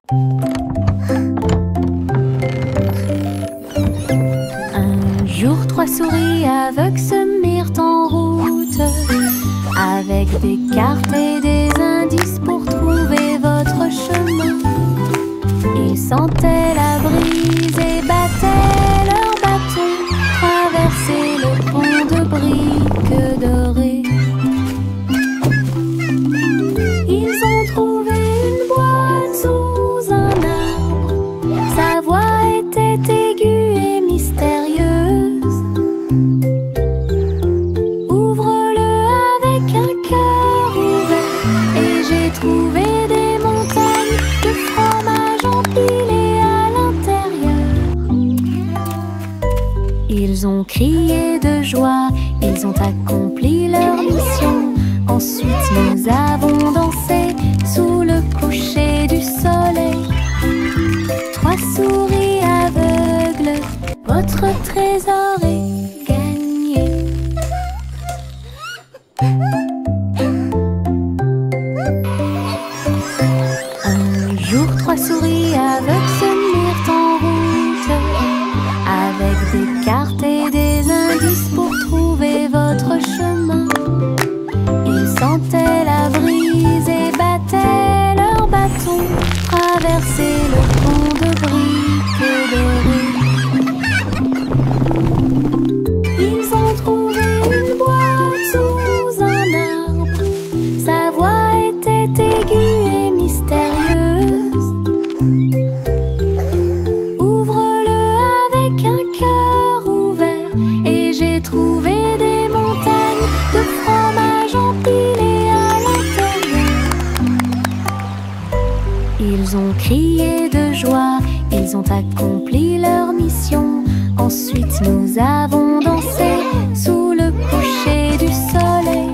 Un jour, 3 souris aveugles se mirent en route, avec des cartes et des indices pour trouver votre chemin. Ils sentaient la brise et battaient leur bâton, traversaient le pont de briques dorées. Ils ont trouvé une boîte sous un arbre. Sa voix était aiguë et mystérieuse. Ouvre-le avec un cœur ouvert et j'ai trouvé des montagnes de fromage empilées à l'intérieur. Ils ont crié de joie, ils ont accompli leur mission. Ensuite nous avons dansé sous le coucher du soleil. 3 souris aveugles, votre trésor est gagné. Un jour, 3 souris aveugles se mirent en route, avec des cartes et des indices pour trouver votre chemin. Ils sentaient la brise et battaient leur bâton, traversaient le pont de briques dorées. Ils ont trouvé une boîte sous un arbre. Sa voix était aiguë et mystérieuse. Ouvre-le avec un cœur ouvert et j'ai trouvé des montagnes de fromage empilées à l'intérieur. Ils ont crié de joie, ils ont accompli leur mission. Ensuite nous avons dansé sous le coucher du soleil.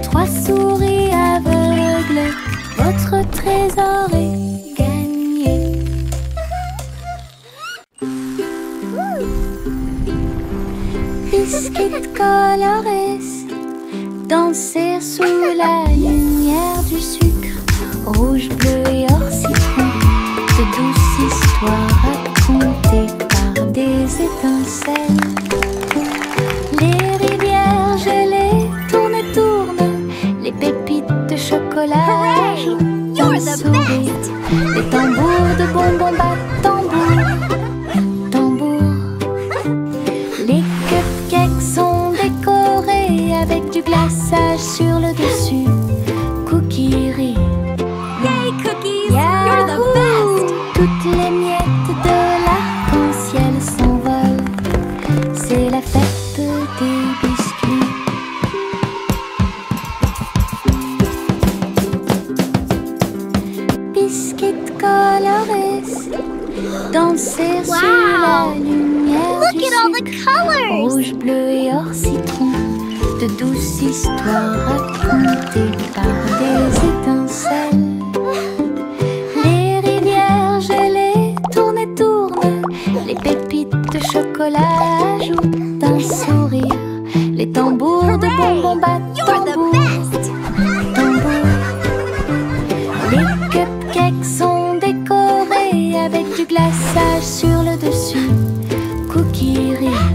3 souris aveugles, votre trésor est gagné. Biscuits colorés, danser sous la lumière du sucre. Rouge, bleu et or citron, de douces histoires racontées par des étincelles. Les rivières gelées tournent et tournent, les pépites de chocolat jouent un sourire. Les tambours de bonbons battent tambour, tambour. Les cupcakes sont décorés avec du glaçage sur le dessus. Cookies rient. Yay, cookies! Yahoo! You're the best! Toutes les miettes de l'arc-en-ciel s'envolent. C'est la fête des biscuits. Biscuits colorés, danser sous la lumière Look du at all the sucre. colors! Rouge, bleu et or citron, de douces histoires racontées par des étincelles. Les rivières gelées tournent et tournent, les pépites de chocolat ajoutent un sourire. Les tambours de bonbons battent You're the tambour, best! tambour. Les cupcakes sont décorés avec du glaçage sur le dessus. Cookies rient.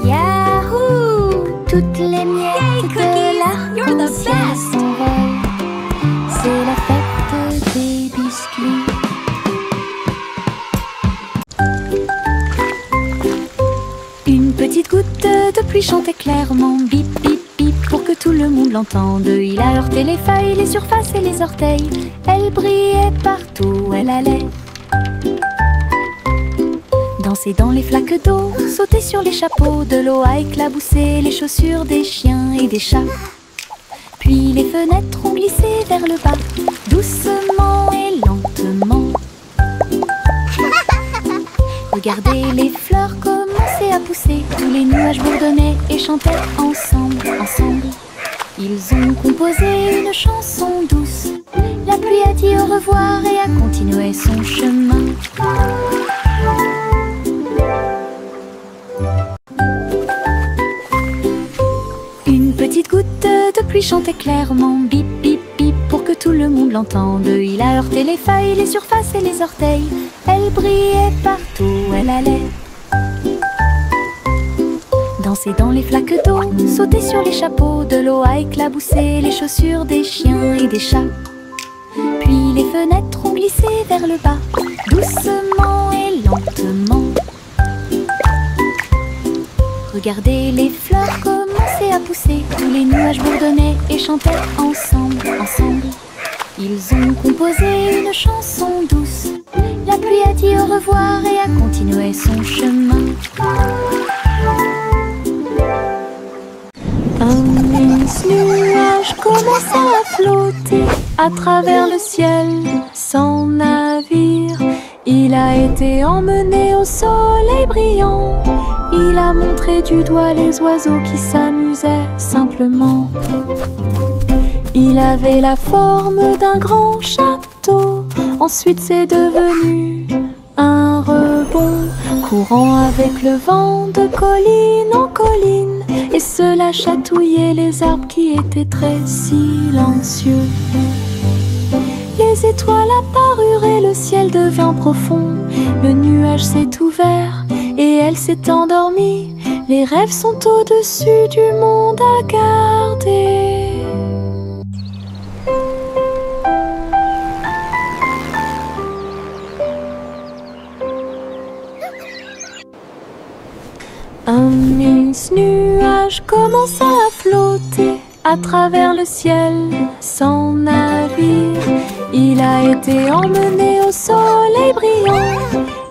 Yahoo! Toutes les miettes Yay, de cookies! You're the l'arc-en-ciel best! s'envolent. C'est la fête des biscuits. Une petite goutte de pluie chantait clairement, bip bip bip, pour que tout le monde l'entende. Il a heurté les feuilles, les surfaces et les orteils. Elle brillait partout où elle allait. Danser dans les flaques d'eau, sauter sur les chapeaux, de l'eau a éclaboussé les chaussures des chiens et des chats. Puis les fenêtres ont glissé vers le bas, doucement et lentement. Regardez les fleurs commencer à pousser, tous les nuages bourdonnaient et chantaient ensemble, ensemble. Ils ont composé une chanson douce. La pluie a dit au revoir et a continué son chemin. Une petite goutte de pluie chantait clairement, bip bip bip, pour que tout le monde l'entende. Il a heurté les feuilles, les surfaces et les orteils. Elle brillait partout où elle allait. Danser dans les flaques d'eau, sauter sur les chapeaux. De l'eau a éclaboussé les chaussures des chiens et des chats. Puis les fenêtres ont glissé vers le bas, doucement et lentement. Regardez les fleurs commencer à pousser. Tous les nuages bourdonnaient et chantaient ensemble, ensemble. Ils ont composé une chanson douce. La pluie a dit au revoir et a continué son chemin. Un mince nuage commença à flotter à travers le ciel sans navire. Il a été emmené au soleil brillant. Il a montré du doigt les oiseaux qui s'amusaient simplement. Il avait la forme d'un grand château. Ensuite c'est devenu un rebond, courant avec le vent de colline en colline. Et cela chatouillait les arbres qui étaient très silencieux. Les étoiles apparurent et le ciel devint profond. Le nuage s'est ouvert et elle s'est endormie. Les rêves sont au-dessus du monde à garder. Un mince nuage commença à flotter à travers le ciel sans navire. Il a été emmené au soleil brillant.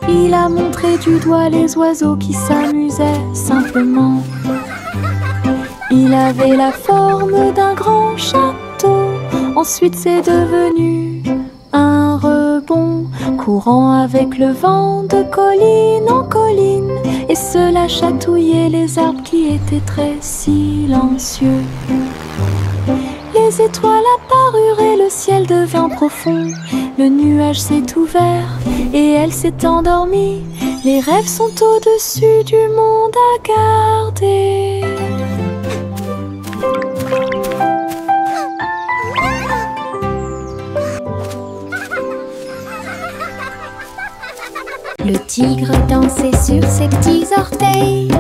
Il a montré du doigt les oiseaux qui s'amusaient simplement. Il avait la forme d'un grand château. Ensuite c'est devenu un rebond, courant avec le vent de colline en colline. Et cela chatouillait les arbres qui étaient très silencieux. Les étoiles apparurent et le ciel devint profond. Le nuage s'est ouvert et elle s'est endormie. Les rêves sont au-dessus du monde à garder. Le tigre dansait sur ses petits orteils,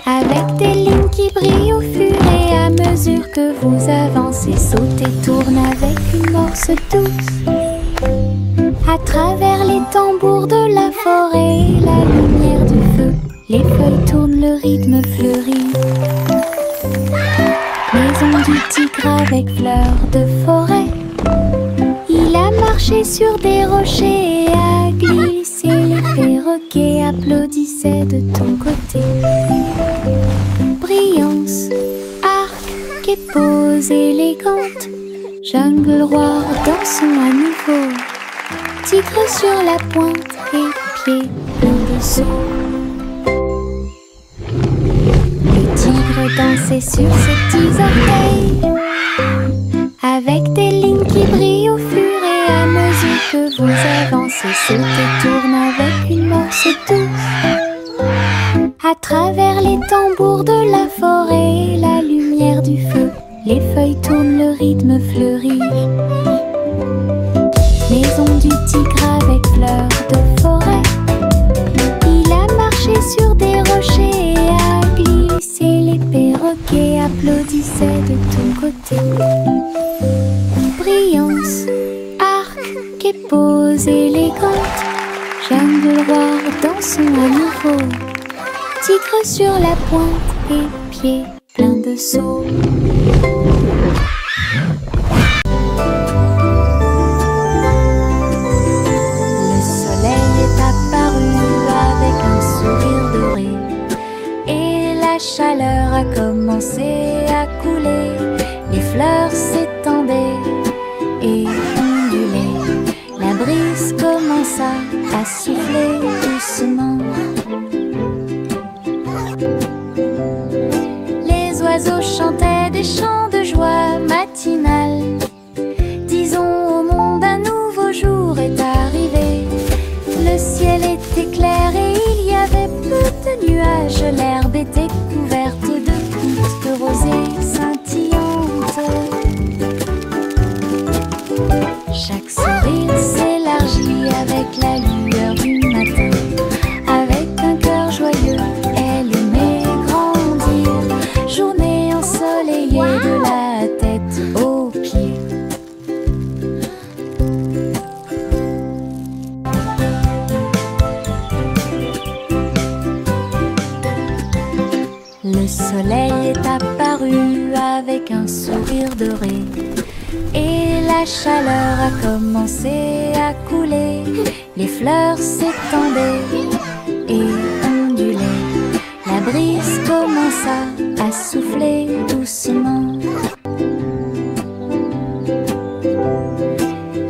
avec des lignes qui brillent au fur et à mesure que vous avancez. Saute et tourne avec une morse douce. À travers les tambours de la forêt, la lumière du feu, les feuilles tournent, le rythme fleurit. Maison du tigre avec fleurs de forêt. Il a marché sur des rochers et a glissé. Les perroquets applaudissaient de ton côté. Brillance, arc et pose élégante. Jungle roi dansons à nouveau. Tigre sur la pointe et pieds pleins de saut. Le tigre dansait sur ses petits orteils, avec des lignes qui brillent au fur et à mesure que vous avancez. Saute et tourne avec une morse douce. À travers les tambours de la forêt, la lumière du feu, les feuilles tournent, le rythme fleurit. Maison du tigre avec fleurs de forêt. Il a marché sur des rochers et a glissé. Les perroquets applaudissaient de ton côté. Brillance, arc et pose élégante. Jungle roi dansons à nouveau. Tigre sur la pointe et pieds pleins de sauts. La chaleur a commencé à couler, les fleurs s'étendaient et ondulaient. La brise commença à souffler doucement. Les oiseaux chantaient des chants de joie matinale. Disons au monde un nouveau jour est arrivé. Le ciel était clair et il y avait peu de nuages. L'herbe était couverte de gouttes de rosée scintillantes. est apparu avec un sourire doré. Et la chaleur a commencé à couler. Les fleurs s'étendaient et ondulaient. La brise commença à souffler doucement.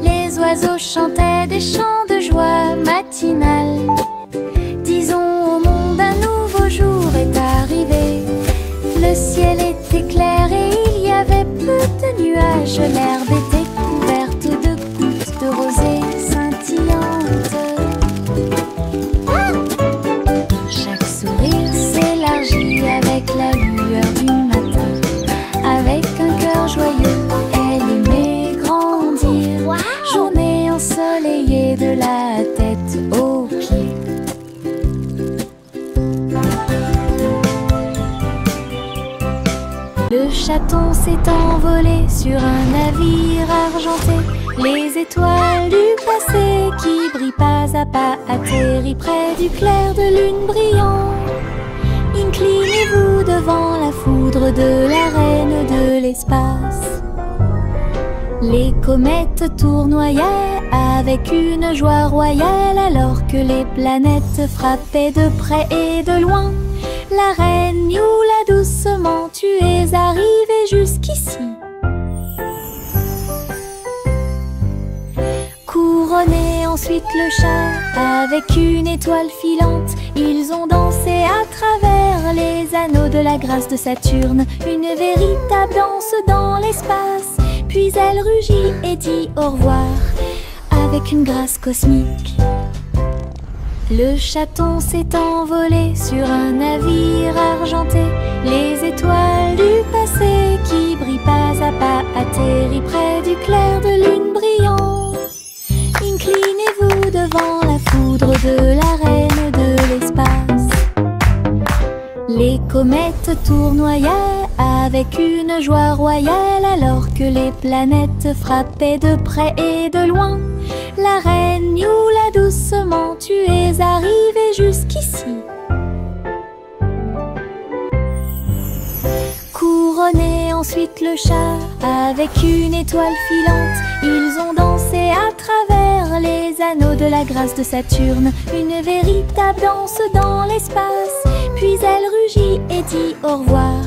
Les oiseaux chantaient des chants de joie matinale. Disons au monde un nouveau jour est arrivé. Le ciel était clair et il y avait peu de nuages. L'herbe était couverte de gouttes de rosée scintillantes. Chaque sourire s'élargit avec la lueur du matin. Avec un cœur joyeux, elle aimait grandir. Journée ensoleillée de la tête aux pieds. Le chaton s'est envolé sur un navire argenté. Les étoiles du passé qui brillent pas à pas atterrit près du clair de lune brillant. Inclinez-vous devant la foudre de la reine de l'espace. Les comètes tournoyaient avec une joie royale alors que les planètes frappaient de près et de loin. La reine Youla doucement, tu es arrivée jusqu'ici. Couronné ensuite le chat avec une étoile filante. Ils ont dansé à travers les anneaux de la grâce de Saturne. Une véritable danse dans l'espace. Puis elle rugit et dit au revoir avec une grâce cosmique. Le chaton s'est envolé sur un navire argenté. Les étoiles du passé qui brillent pas à pas atterrit près du clair de lune brillant. Inclinez-vous devant la foudre de la reine de l'espace. Les comètes tournoyaient avec une joie royale alors que les planètes frappaient de près et de loin. La reine Youla doucement, tu es arrivée jusqu'ici. Couronné ensuite le chat avec une étoile filante. Ils ont dansé à travers les anneaux de la grâce de Saturne. Une véritable danse dans l'espace. Puis elle rugit et dit au revoir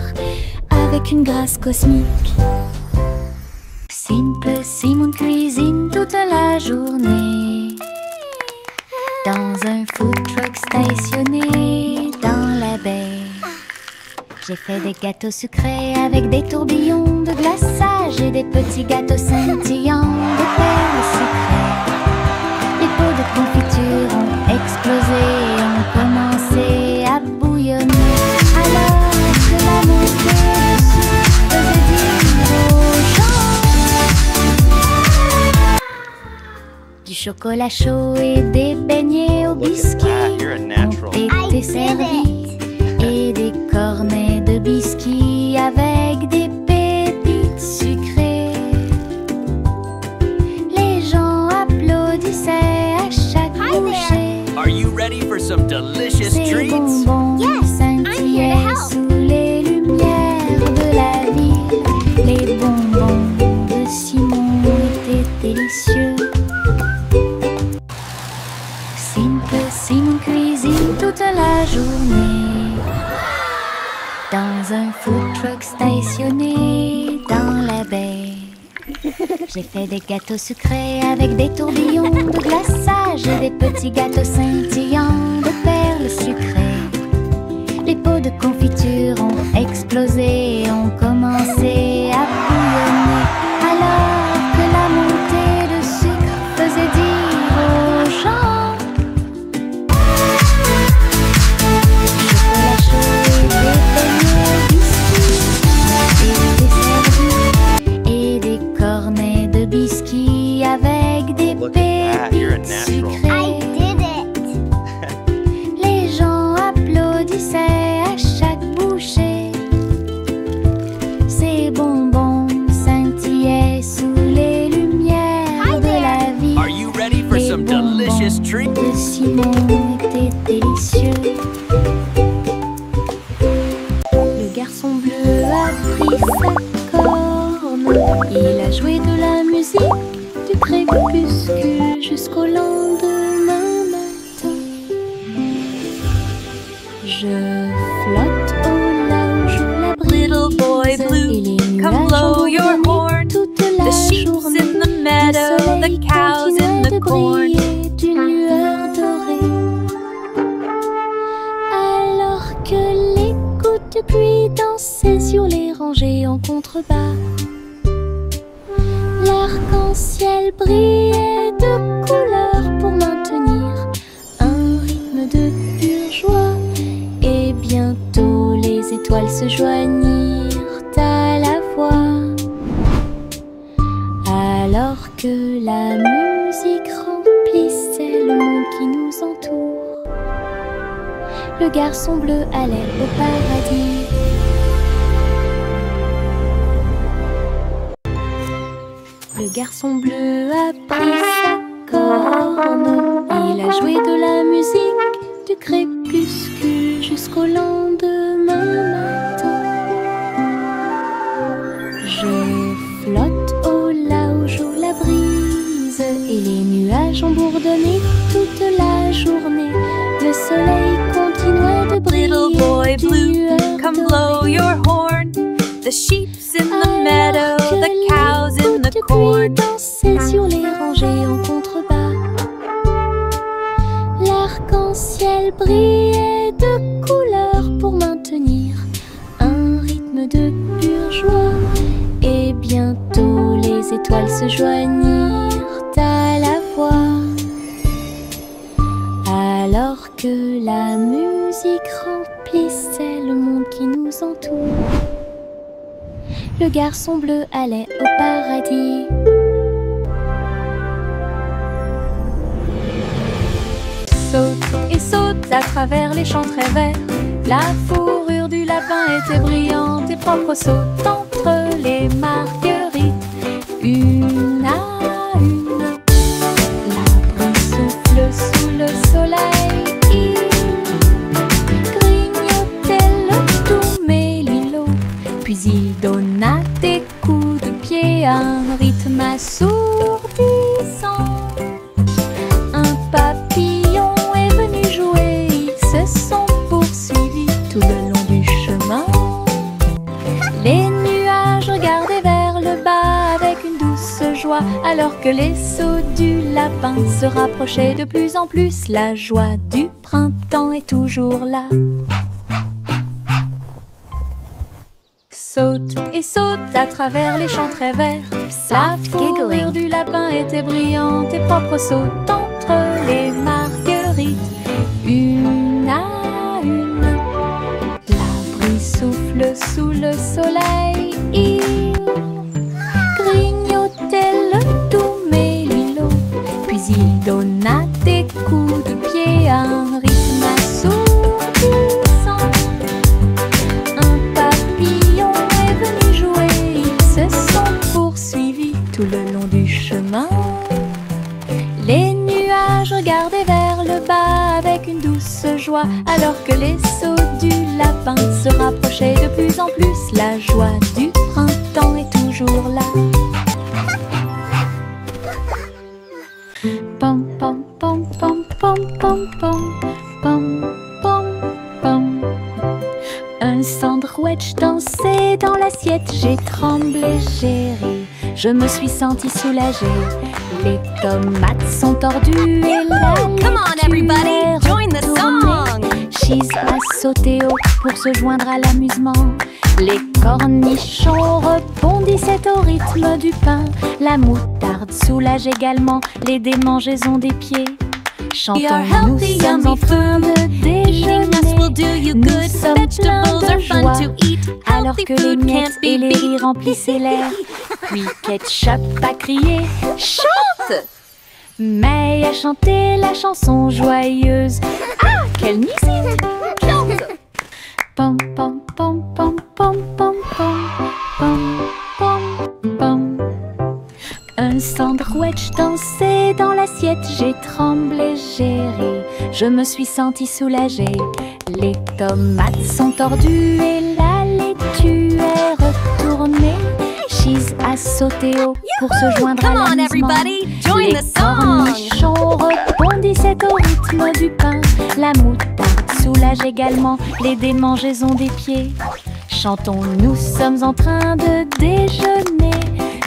avec une grâce cosmique. Simple Simon cuisine toute la journée dans un food truck stationné dans la baie. J'ai fait des gâteaux sucrés avec des tourbillons de glaçage et des petits gâteaux scintillants de perles sucrées. Les pots de confiture ont explosé et ont commencé à bouillonner. Alors que la montée dessus faisait dire aux gens du chocolat chaud et des beignets au biscuit ont été servis. Et des cornets de biscuits avec des pépites sucrées. Les gens applaudissaient à chaque bouchée. Are you ready for some delicious Ces treats? bonbons scintillaient sous les lumières de la ville. Les bonbons de Simon étaient délicieux. Simon cuisine toute la journée dans un food truck stationné dans la baie. J'ai fait des gâteaux sucrés avec des tourbillons de glaçage et des petits gâteaux scintillants de perles sucrées. Les pots de confiture ont explosé et ont commencé à bouillonner. Alors que la montée de sucre faisait dire aux gens avec des pépites sucrées. Les gens applaudissaient à chaque bouchée. Ces bonbons scintillaient sous les lumières de la vie. Les bonbons de Simon étaient délicieux. Le garçon bleu a pris sa corne. Il a joué de la musique du crépuscule jusqu'au lendemain matin. Je flotte au large où la brise. Little boy blue, et les come nuages blow your engourdis horn. toute la The sheep's journée. in the Le meadow, soleil the cows in continuait the de corn. briller d'une lueur dorée. Alors que les gouttes de pluie dansaient sur les rangées en contrebas, l'arc-en-ciel brillait de couleurs pour maintenir un rythme de pure joie. Et bientôt les étoiles se joignirent à la voix. Alors que la musique remplissait le monde qui nous entoure, le garçon bleu allait au paradis. Le garçon bleu a pris sa corne. Il a joué de la musique du crépuscule jusqu'au lendemain matin. Je flotte au large où la brise et les nuages ont bourdonné toute la journée. Le soleil continuait de briller. Little boy d'une blue, lueur come dorée. blow your horn. The sheep's in the Alors meadow, que the les cows in gouttes the de pluie corn. dansaient sur les rangées en contrebas, l'arc-en-ciel brillait de couleurs pour maintenir un rythme de pure joie. Et bientôt les étoiles se joignirent à la voix. Alors que la musique remplissait le monde qui nous entoure, le garçon bleu allait au paradis. Saute et saute à travers les champs très verts. La fourrure du lapin était brillante et propre. Saute entre les marguerites, une à une. L'arbre souffle sous le soleil. Il grignotait le doux mélilo, puis il donna des coups de pied à un rythme assourdissant. Un papillon est venu jouer, ils se sont poursuivis tout le long du chemin. Les nuages regardaient vers le bas avec une douce joie, alors que les sauts du lapin se rapprochaient de plus en plus. La joie du printemps est toujours là. Saute et saute à travers les champs très verts. La fourrure du lapin était brillante et propre. Saute entre les marguerites, une à une. L'arbre souffle sous le soleil. Il grignotait le doux mélilo, puis il donna des coups de pied à un rythme assourdissant. Un papillon est venu jouer, ils se sont poursuivis tout le long du chemin. Les nuages regardaient vers le bas avec une douce joie, alors que les sauts du lapin se rapprochaient de plus en plus. La joie du printemps est toujours là. Pom pom pom pom pom pom pom pom pom pom. Un sandwich dansait dans l'assiette. J'ai tremblé, j'ai ri, je me suis sentie soulagée. Les tomates sont tordues et la Come on, everybody, join the song. Cheese a sauté haut pour se joindre à l'amusement. Les cornichons rebondissaient au rythme du pain. La moutarde soulage également les démangeaisons des pieds. Chantons, nous sommes en train de déjeuner. Nous sommes pleins de joie, alors que les miettes et les riz remplissaient l'air. Puis Ketchup a crié « Chante !» May a chanté la chanson joyeuse. Ah, quelle musique! Chante! Pom pom pom pom pom pom pom pom pom pom. Un sandwich dansait dans l'assiette. J'ai tremblé, j'ai ri, je me suis sentie soulagée. Les tomates sont tordues et la laitue est sauté haut pour se joindre à Come on, l'amusement. everybody, join Les the song. cornichons rebondissaient au rythme du pain. La moutarde soulage également les démangeaisons des pieds. Chantons, nous sommes en train de déjeuner.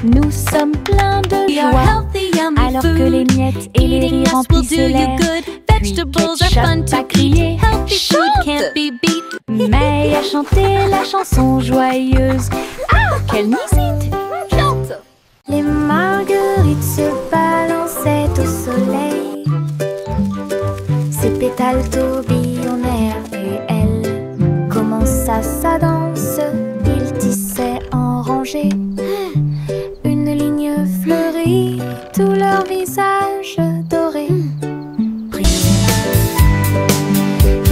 Nous sommes pleins de We are joie. healthy, yummy Alors que food. les miettes et les Eating riz us will remplissent do you l'air. good. Puis Vegetables are ketchup fun to a crié, eat. Healthy food chante. can't be beat. May a chanté la chanson joyeuse. Ah, quelle musique! Chante. Les marguerites se balançaient au soleil. Ses pétales tourbillonnèrent et elle commença sa danse. Il tissait en rangée une ligne fleurie, tout leur visage doré.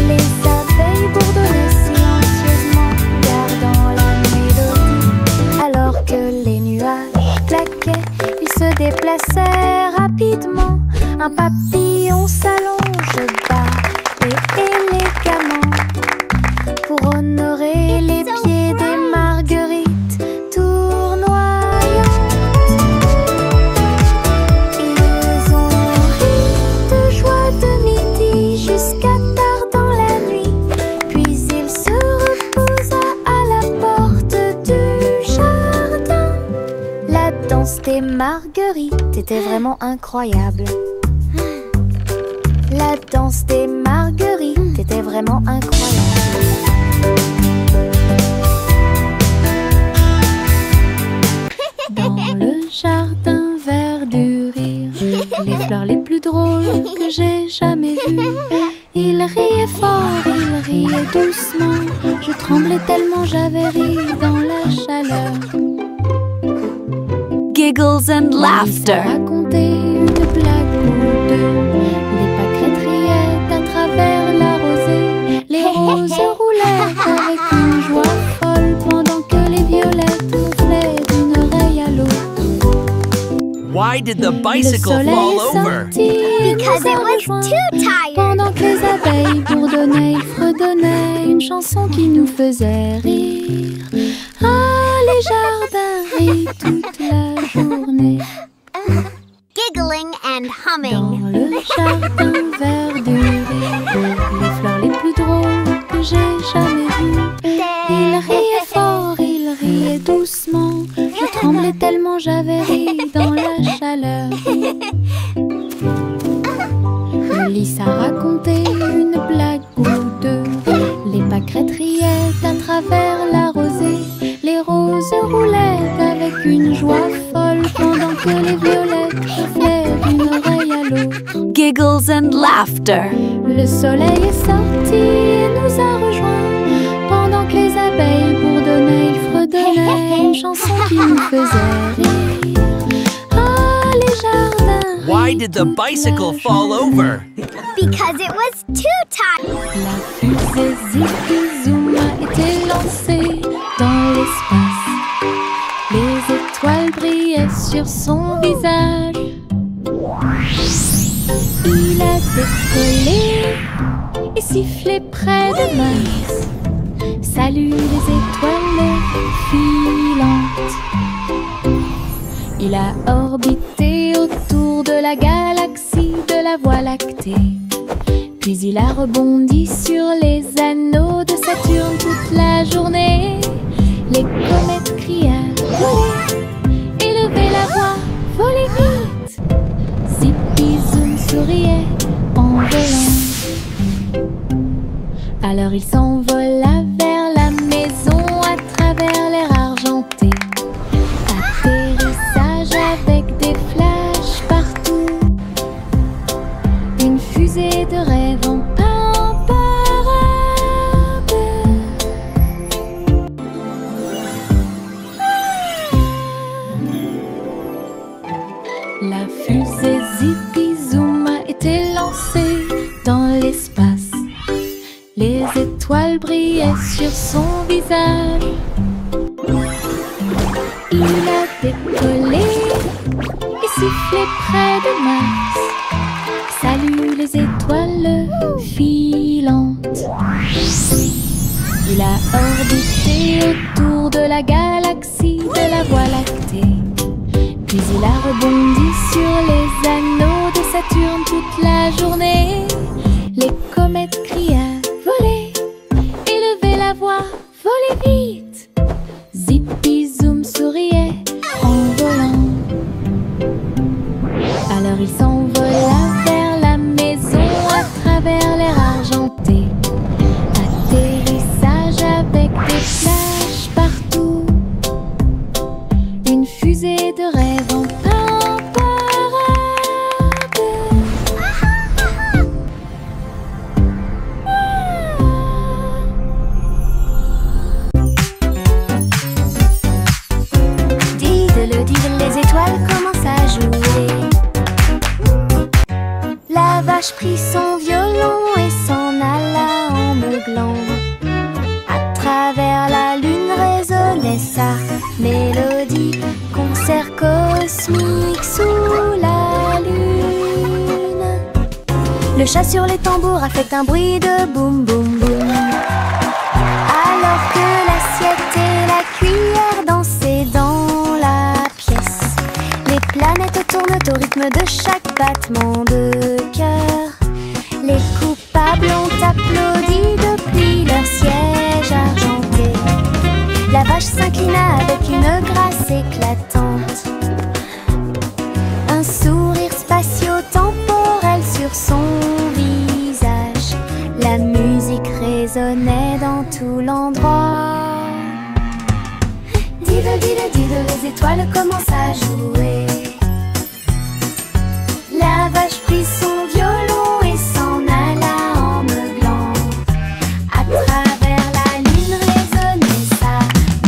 Les abeilles bourdonnaient silencieusement, gardant la mélodie. Alors que les nuages claquaient, ils se déplaçaient rapidement. Un papillon s'allonge bas et élégamment pour honorer les pieds des marguerites tournoyantes. Ils ont ri de joie de midi jusqu'à tard dans la nuit. Puis il se reposa à la porte du jardin. La danse des marguerites était vraiment incroyable. La danse des marguerites était vraiment incroyable. Dans le jardin vert du rire, les fleurs les plus drôles que j'ai jamais vues. Il riait fort, il riait doucement. Je tremblais tellement j'avais ri dans la chaleur. Giggles and Il laughter. racontait une blague ou deux. Les pâquerettes riaient à travers la rosée. Les roses roulaient avec une joie folle pendant que les violettes ronflaient d'une oreille à l'autre. Why did the Le bicycle soleil fall est over? sorti et nous a rejoints. Pendant que les abeilles bourdonnaient, ils fredonnaient une chanson qui nous faisait rire. Ah, les jardins rient toute la journée. Giggling and Dans humming. le jardin vert du rire, les fleurs les plus drôles que j'ai jamais vues. Il riait fort, il riait doucement. Je tremblais tellement j'avais ri dans la chaleur. Lys a raconté une blague ou deux. Les pâquerettes riaient à travers la rosée. Les roses roulaient avec une joie folle pendant que les violettes ronflaient d'une oreille à l'autre. Giggles and laughter. Le soleil est sorti et nous a rejoints. Pendant que les abeilles bourdonnaient, ils fredonnaient une chanson qui nous faisait rire. Ah, les jardins. Why did the bicycle fall over? Because it was too tight. La fusée Zippy Zoom a été lancée dans l'espace. Les étoiles brillaient sur son visage. Il a décollé et sifflé près de Mars. Salut les étoiles filantes. Il a orbité autour de la galaxie de la Voie lactée. Puis il a rebondi sur les anneaux de Saturne toute la journée. Les comètes criaient « Volez !» Élevez la voix, volez vite. Zippy Zoom souriait en volant. Alors il s'envola vers la maison à travers l'air argenté. Atterrissage avec des flashs partout. Une fusée de rêve en parade. La fusée Zippy Zoom a été lancée dans l'espace. Les étoiles brillaient sur son visage. Il a décollé et sifflé près de Mars. Salut les étoiles filantes. Il a orbité autour de la galaxie de la Voie lactée. il a rebondi sur les anneaux de Saturne toute la journée. Les comètes criaient volez, élevez la voix, volez vite. Zippy Zoom souriait en volant. Alors il s'envola vers la maison à travers l'air argenté. Atterrissage avec des flashs partout. Une fusée de rêve en parade. Diddle, diddle, les étoiles commencent à jouer. La vache prit son violon et s'en alla en meuglant. À travers la lune résonnait sa mélodie. Concert cosmique sous la lune. Le chat sur les tambours a fait un bruit de boum boum boum. Alors que l'assiette et la cuillère dansaient dans la pièce. Les planètes tournent au rythme de chaque battement de cœur. Les coupables ont applaudi depuis leur siège argenté. La vache s'inclina avec une grâce éclatante. Un sourire spatio-temporel sur son visage. La musique résonnait dans tout l'endroit. Diddle, diddle, diddle, les étoiles commencent à jouer. La vache prit son violon et s'en alla en meuglant. À travers la lune résonnait sa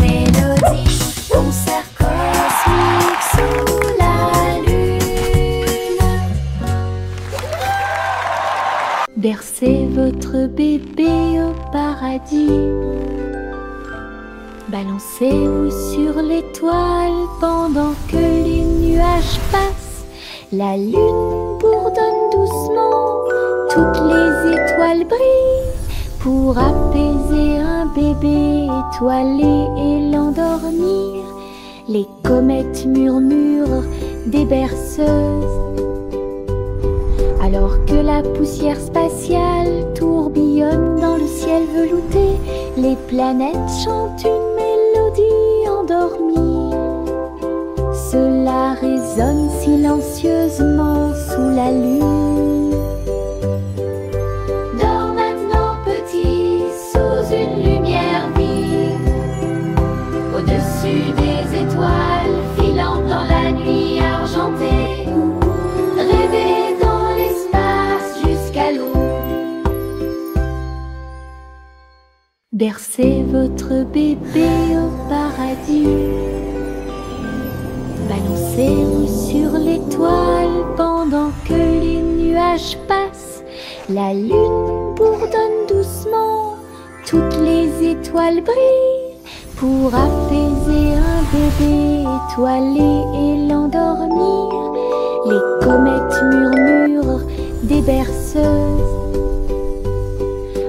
mélodie. Concert cosmique sous la lune. Bercez votre bébé au paradis. Balancez-vous sur l'étoile pendant que les nuages passent. La lune bourdonne doucement, toutes les étoiles brillent pour apaiser un bébé étoilé et l'endormir. Les comètes murmurent des berceuses. Alors que la poussière spatiale tourbillonne dans le ciel velouté, les planètes chantent une mélodie endormie. Cela résonne silencieusement sous la lune. Dors maintenant petit, sous une lumière vive. Au-dessus des étoiles filant dans la nuit argentée. Rêvez dans l'espace jusqu'à l'aube. Bercez votre bébé au paradis. Balancez-vous sur l'étoile pendant que les nuages passent. La lune bourdonne doucement, toutes les étoiles brillent pour apaiser un bébé étoilé et l'endormir. Les comètes murmurent des berceuses.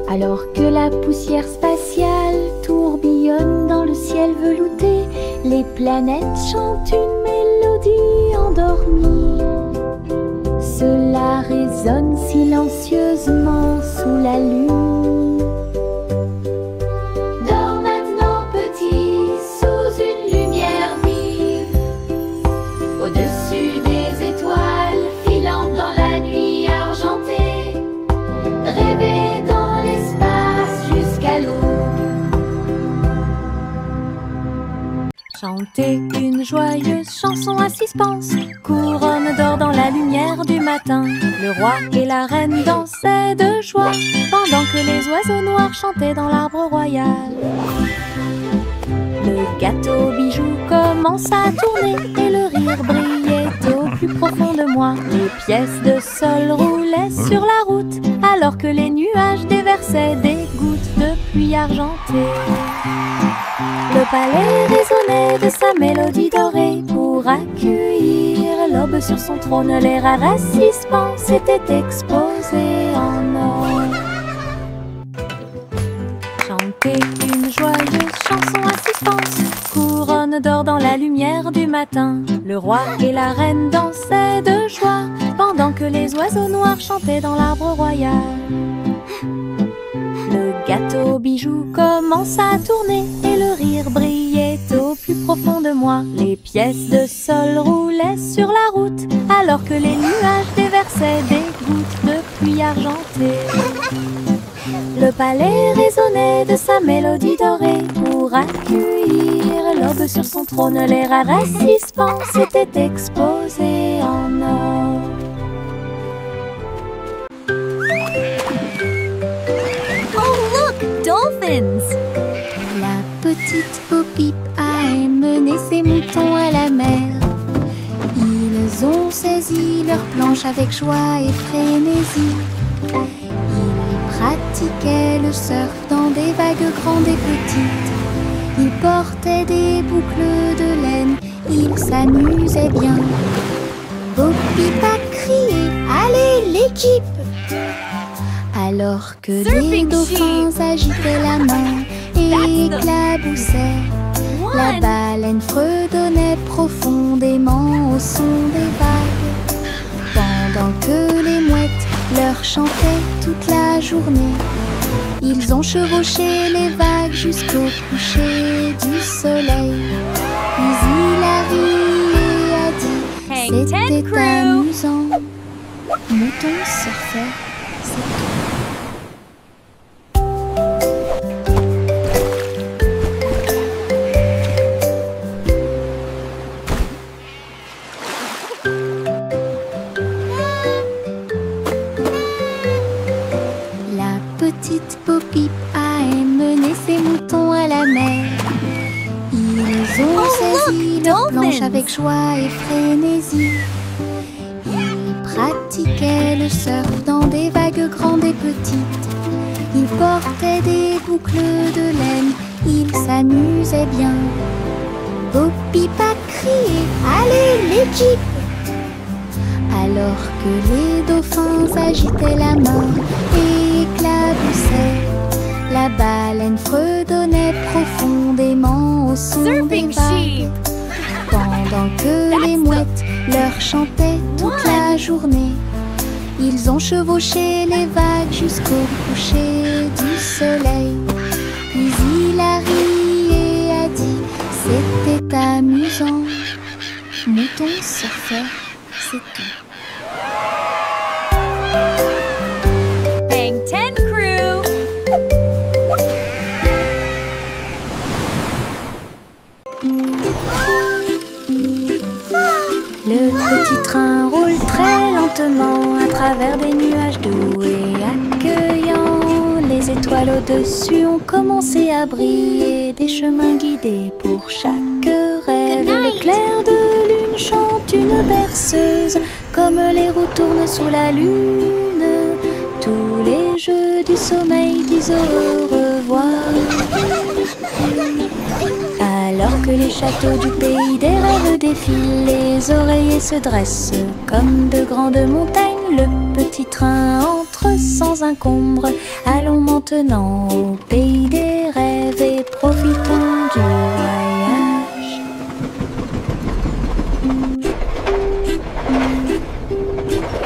Alors que la poussière spatiale tourbillonne dans le ciel velouté, les planètes chantent une mélodie endormie. Cela résonne silencieusement sous la lune. Dors maintenant petit, sous une lumière vive. Au-dessus des étoiles filant dans la nuit argentée. Rêvez dans l'espace jusqu'à l'aube. Chantez une joyeuse chanson à suspense. Couronne d'or dans la lumière du matin. Le roi et la reine dansaient de joie pendant que les oiseaux noirs chantaient dans l'arbre royal. Le gâteau bijou commença à tourner et le rire brillait au plus profond de moi. Les pièces de sol roulaient sur la route alors que les nuages déversaient des gouttes de pluie argentée. Le palais résonnait de sa mélodie dorée pour accueillir l'aube sur son trône. Les rares assistants s'étaient exposés en or. Chantez une joyeuse chanson à suspense, couronne d'or dans la lumière du matin. Le roi et la reine dansaient de joie, pendant que les oiseaux noirs chantaient dans l'arbre royal. Le gâteau bijou commence à tourner et le rire brillait au plus profond de moi. Les pièces de sol roulaient sur la route alors que les nuages déversaient des gouttes de pluie argentée. Le palais résonnait de sa mélodie dorée pour accueillir l'aube sur son trône. Les rares suspens étaient exposés en or. Oh, look! Dolphins! La petite Bo-Peep a emmené ses moutons à la mer. Ils ont saisi leur planche avec joie et frénésie. Ils pratiquaient le surf dans des vagues grandes et petites. Ils portaient des boucles de laine, ils s'amusaient bien. Bo-Peep a crié « Allez l'équipe !» alors que les dauphins agitaient la main et éclaboussaient. La baleine fredonnait profondément au son des vagues, pendant que les mouettes leur chantaient toute la journée. Ils ont chevauché les vagues jusqu'au coucher du soleil. Puis il a ri et a dit « C'était amusant ». Mouton surfait, c'est tout. Petite Bo-Peep a emmené ses moutons à la mer. Ils ont saisi leur planche avec joie et frénésie. Ils pratiquaient le surf dans des vagues grandes et petites. Ils portaient des boucles de laine, ils s'amusaient bien. Bo-Peep a crié « Allez l'équipe !» alors que les dauphins agitaient la main et éclaboussaient. La baleine fredonnait profondément au son des vagues, pendant que les mouettes leur chantaient toute la journée. Ils ont chevauché les vagues jusqu'au coucher du soleil. Puis il a ri et a dit « C'était amusant ». Mouton surfait, c'est tout. Bang 10 Crew! Le petit train roule très lentement à travers des nuages doux et accueillants. Les étoiles au-dessus ont commencé à briller, des chemins guidés pour chaque rêve. L'éclair de lune chante une berceuse, comme les roues tournent sous la lune. Tous les jeux du sommeil disent au revoir. Alors que les châteaux du pays des rêves défilent, les oreillers se dressent comme de grandes montagnes. Le petit train entre sans encombre. Allons maintenant au pays des rêves et profitons du voyage.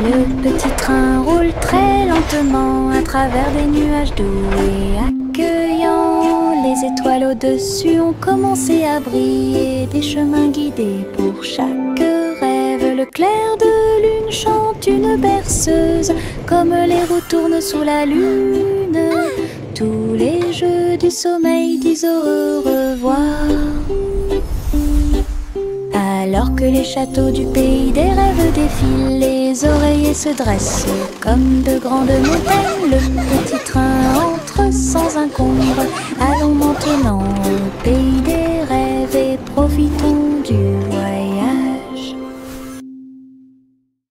Le petit train roule très lentement à travers des nuages doux et accueillants. Les étoiles au-dessus ont commencé à briller, des chemins guidés pour chaque rêve. Le clair de lune chante une berceuse, comme les roues tournent sous la lune. Tous les jeux du sommeil disent au revoir. Alors que les châteaux du pays des rêves défilent, les oreillers se dressent comme de grandes montagnes. Le petit train entre sans encombre. Allons maintenant au pays des rêves et profitons du voyage.